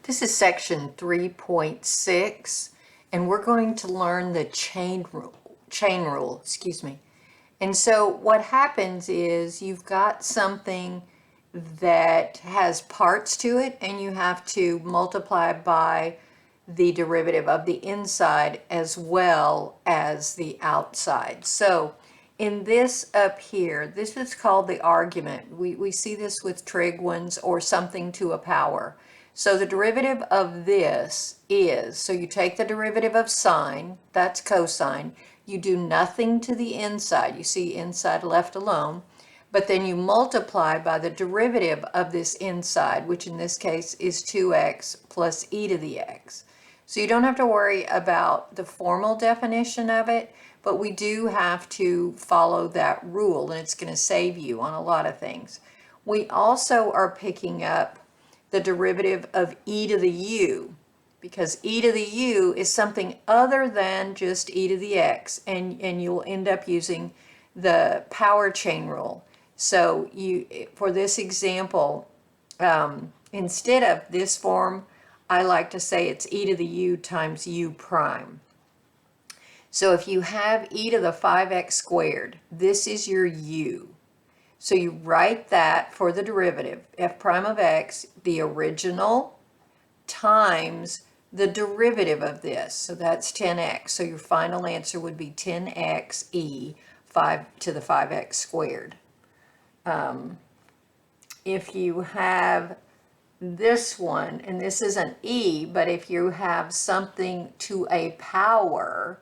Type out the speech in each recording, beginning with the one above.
This is section 3.6, and we're going to learn the chain rule, excuse me. And so what happens is you've got something that has parts to it, and you have to multiply by the derivative of the inside as well as the outside. So in this up here, this is called the argument. We see this with trig ones or something to a power. So the derivative of this is, so you take the derivative of sine, that's cosine, you do nothing to the inside, you see inside left alone, but then you multiply by the derivative of this inside, which in this case is 2x plus e to the x. So you don't have to worry about the formal definition of it, but we do have to follow that rule, and it's going to save you on a lot of things. We also are picking up the derivative of e to the u, because e to the u is something other than just e to the x, and you'll end up using the power chain rule. So for this example, instead of this form, I like to say it's e to the u times u prime. So if you have e to the 5x squared, this is your u. So you write that for the derivative, f prime of x, the original times the derivative of this. So that's 10x. So your final answer would be 10x e 5 to the 5x squared. If you have this one, and this is an e, but if you have something to a power,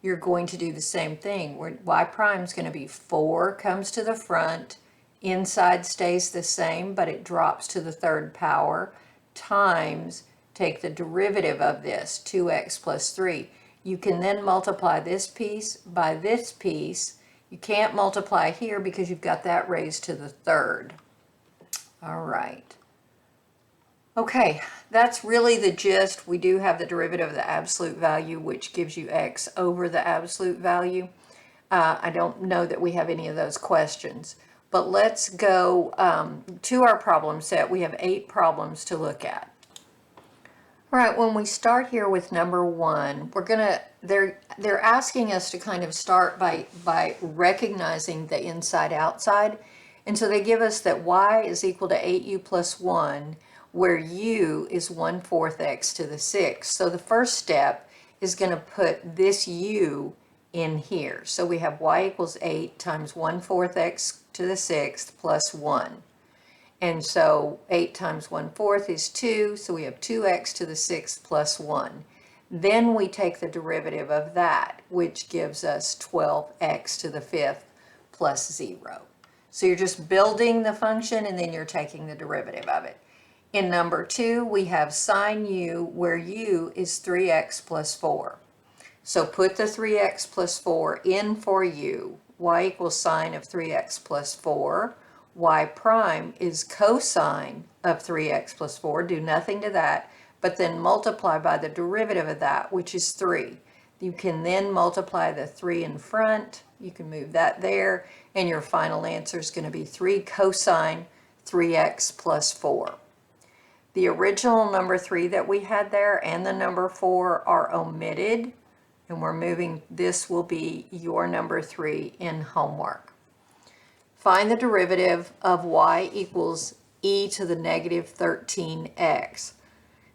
you're going to do the same thing. Where y prime is going to be 4 comes to the front, inside stays the same, but it drops to the third power, times, take the derivative of this, 2x plus 3. You can then multiply this piece by this piece. You can't multiply here because you've got that raised to the third. All right. Okay, that's really the gist. We do have the derivative of the absolute value, which gives you x over the absolute value. I don't know that we have any of those questions, but let's go to our problem set. We have 8 problems to look at. All right, when we start here with number 1, they're asking us to kind of start by recognizing the inside outside. And so they give us that y is equal to 8u plus 1, where u is 1/4 x to the 6th. So the first step is going to put this u in here. So we have y equals 8 times 1/4 x to the 6th plus 1. And so 8 times 1/4 is 2, so we have 2x to the 6th plus 1. Then we take the derivative of that, which gives us 12x to the 5th plus 0. So you're just building the function, and then you're taking the derivative of it. In number 2, we have sine u, where u is 3x plus 4. So put the 3x plus 4 in for u. Y equals sine of 3x plus 4. Y prime is cosine of 3x plus 4. Do nothing to that, but then multiply by the derivative of that, which is 3. You can then multiply the 3 in front. You can move that there, and your final answer is going to be 3 cosine 3x plus 4. The original number 3 that we had there and the number 4 are omitted, and we're moving, this will be your number 3 in homework. Find the derivative of y equals e to the negative 13x.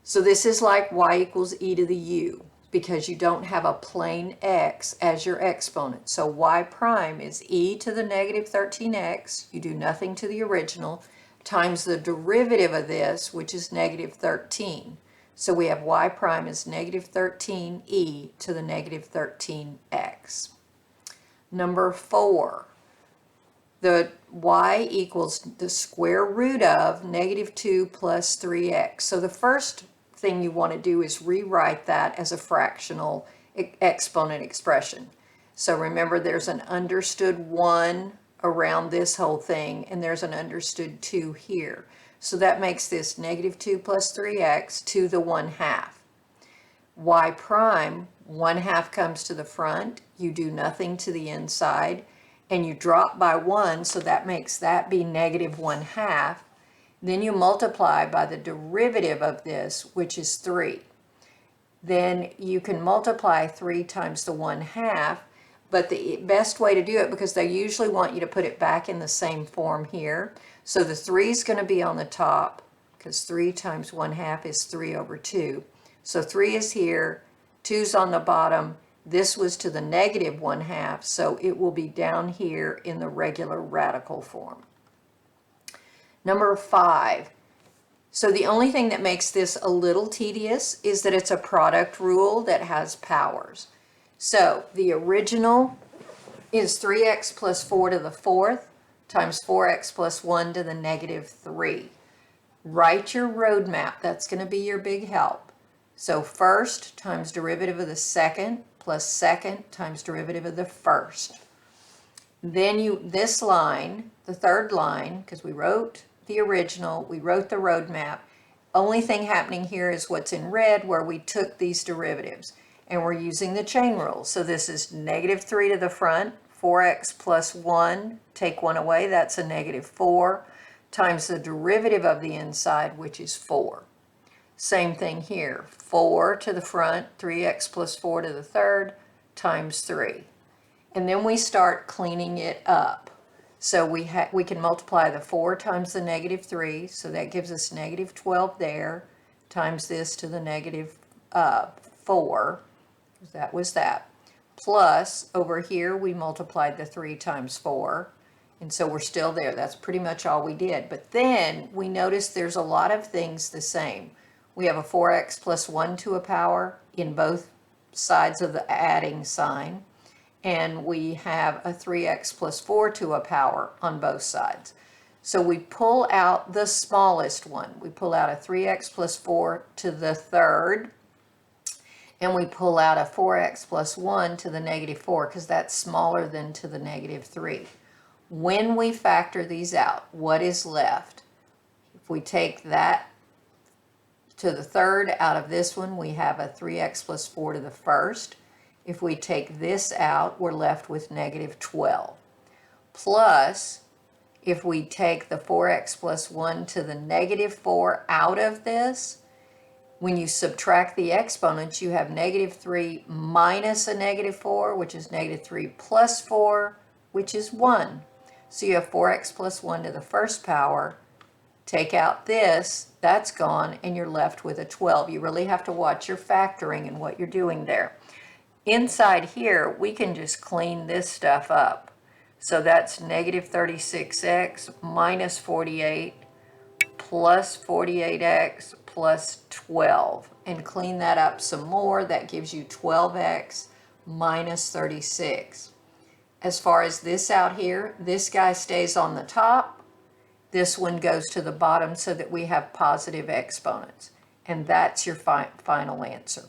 So this is like y equals e to the u, because you don't have a plain x as your exponent. So y prime is e to the negative 13x, you do nothing to the original, times the derivative of this, which is negative 13. So we have y prime is negative 13e to the negative 13x. Number 4, the y equals the square root of negative 2 plus 3x. So the first thing you want to do is rewrite that as a fractional exponent expression. So remember, there's an understood 1 around this whole thing, and there's an understood 2 here. So that makes this negative 2 plus 3x to the 1/2. Y prime, 1/2 comes to the front, you do nothing to the inside, and you drop by 1, so that makes that be negative 1/2. Then you multiply by the derivative of this, which is 3. Then you can multiply 3 times the 1/2, but the best way to do it, because they usually want you to put it back in the same form here. So the 3 is going to be on the top, because 3 times 1/2 is 3 over 2. So 3 is here, 2's on the bottom. This was to the negative 1/2, so it will be down here in the regular radical form. Number 5. So the only thing that makes this a little tedious is that it's a product rule that has powers. So the original is 3x plus 4 to the 4th times 4x plus 1 to the negative 3. Write your roadmap. That's going to be your big help. So first times derivative of the second plus second times derivative of the first. Then this line, the third line, because we wrote the original, we wrote the roadmap. Only thing happening here is what's in red, where we took these derivatives, and we're using the chain rule. So this is negative 3 to the front, 4x plus 1, take 1 away, that's a negative 4, times the derivative of the inside, which is 4. Same thing here, 4 to the front, 3x plus 4 to the third, times 3. And then we start cleaning it up. So we can multiply the 4 times the negative 3, so that gives us negative 12 there, times this to the negative 4, that was that. Plus, over here we multiplied the 3 times 4, and so we're still there. That's pretty much all we did. But then we notice there's a lot of things the same. We have a 4x plus 1 to a power in both sides of the adding sign. And we have a 3x plus 4 to a power on both sides. So we pull out the smallest one. We pull out a 3x plus 4 to the third, and we pull out a 4x plus 1 to the negative 4, because that's smaller than to the negative 3. When we factor these out, what is left? If we take that to the third out of this one, we have a 3x plus 4 to the first. If we take this out, we're left with negative 12. Plus, if we take the 4x plus 1 to the negative 4 out of this, when you subtract the exponents, you have negative 3 minus a negative 4, which is negative 3 plus 4, which is 1. So you have 4x plus 1 to the first power. Take out this, that's gone, and you're left with a 12. You really have to watch your factoring and what you're doing there. Inside here, we can just clean this stuff up. So that's negative 36x minus 48 plus 48x plus 12. And clean that up some more. That gives you 12x minus 36. As far as this out here, this guy stays on the top. This one goes to the bottom so that we have positive exponents. And that's your final answer.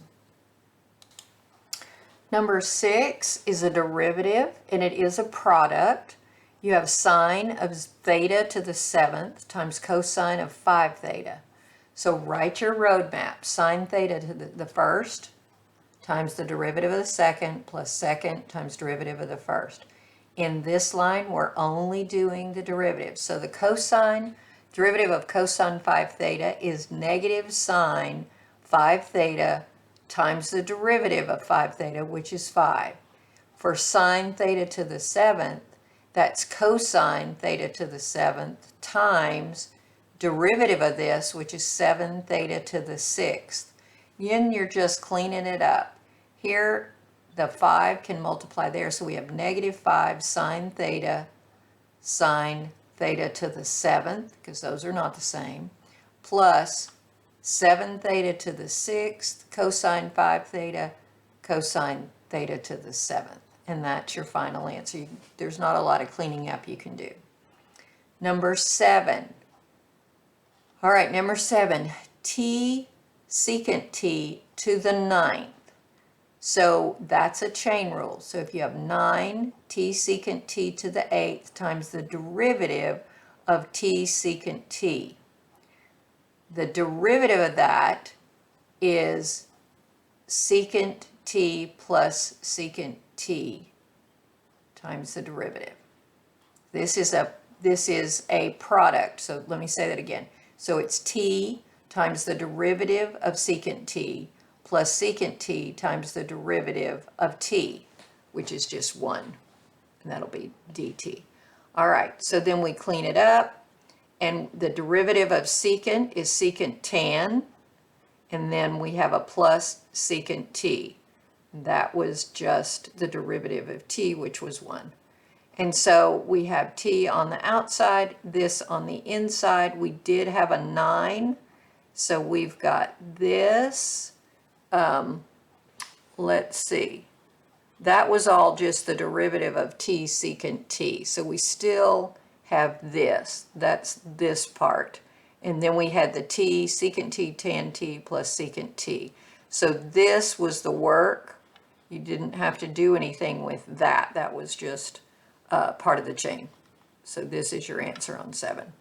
Number 6 is a derivative, and it is a product. You have sine of theta to the 7th times cosine of 5 theta. So write your roadmap. Sine theta to the first times the derivative of the second plus second times derivative of the first. In this line, we're only doing the derivative. So the cosine, derivative of cosine 5 theta is negative sine 5 theta times the derivative of 5 theta, which is 5. For sine theta to the 7th, that's cosine theta to the 7th times derivative of this, which is 7 theta to the 6th. Then you're just cleaning it up. Here, the 5 can multiply there, so we have negative 5 sine theta to the 7th, because those are not the same, plus 7 theta to the 6th, cosine 5 theta, cosine theta to the 7th. And that's your final answer. There's not a lot of cleaning up you can do. Number 7. All right, number 7, t secant t to the 9th. So that's a chain rule. So if you have 9 t secant t to the 8th times the derivative of t secant t. The derivative of that is secant t plus secant t times the derivative. This is a product. So let me say that again. So it's t times the derivative of secant t plus secant t times the derivative of t, which is just 1, and that'll be dt. All right, so then we clean it up, and the derivative of secant is secant tan, and then we have a plus secant t. That was just the derivative of t, which was 1. And so we have t on the outside, this on the inside. We did have a 9, so we've got this. Let's see. That was all just the derivative of t secant t. So we still have this. That's this part. And then we had the t, secant t, tan t plus secant t. So this was the work. You didn't have to do anything with that. That was just part of the chain. So this is your answer on 7.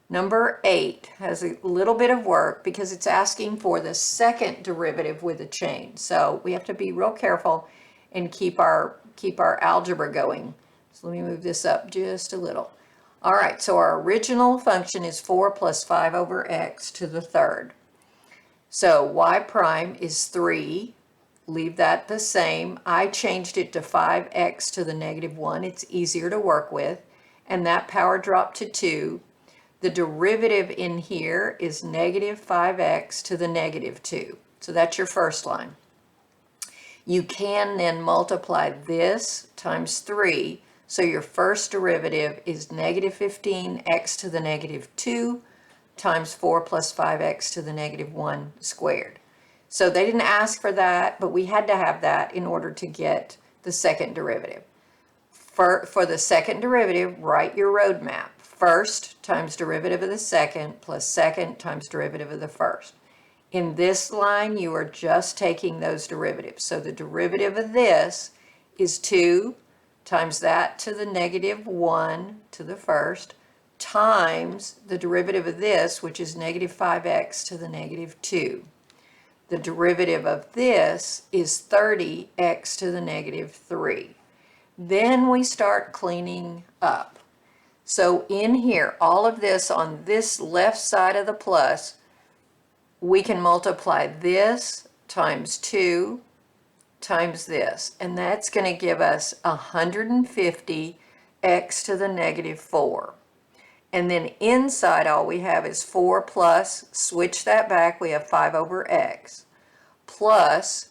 Number 8 has a little bit of work because it's asking for the second derivative with a chain. So we have to be real careful and keep our algebra going. So let me move this up just a little. All right, so our original function is 4 plus 5 over x to the third. So y prime is 3. Leave that the same. I changed it to 5x to the negative 1. It's easier to work with. And that power dropped to 2. The derivative in here is negative 5x to the negative 2. So that's your first line. You can then multiply this times 3. So your first derivative is negative 15x to the negative 2 times 4 plus 5x to the negative 1 squared. So they didn't ask for that, but we had to have that in order to get the second derivative. For the second derivative, write your roadmap. First times derivative of the second plus second times derivative of the first. In this line, you are just taking those derivatives. So the derivative of this is 2 times that to the negative 1 to the first times the derivative of this, which is negative 5x to the negative 2. The derivative of this is 30x to the negative 3. Then we start cleaning up. So in here, all of this on this left side of the plus, we can multiply this times 2 times this, and that's going to give us 150x to the negative 4. And then inside all we have is 4 plus, switch that back, we have 5 over x, plus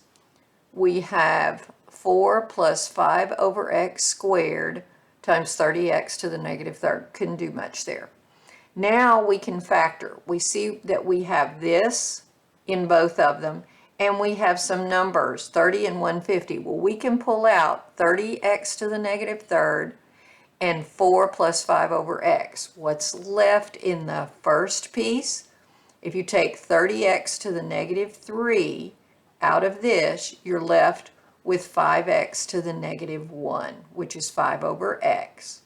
we have 4 plus 5 over x squared times 30x to the negative third. Couldn't do much there. Now we can factor. We see that we have this in both of them, and we have some numbers, 30 and 150. Well, we can pull out 30x to the negative third and 4 plus 5 over x. What's left in the first piece? If you take 30x to the negative 3 out of this, you're left with 5x to the negative 1, which is 5 over x.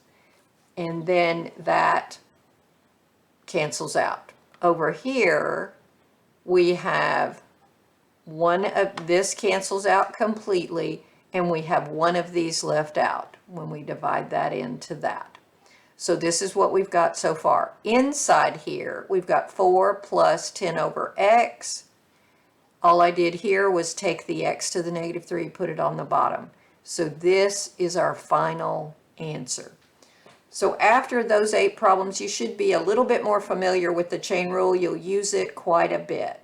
And then that cancels out. Over here, we have one of this cancels out completely, and we have one of these left out when we divide that into that. So this is what we've got so far. Inside here, we've got 4 plus 10 over x. All I did here was take the x to the negative 3, put it on the bottom. So this is our final answer. So after those 8 problems, you should be a little bit more familiar with the chain rule. You'll use it quite a bit.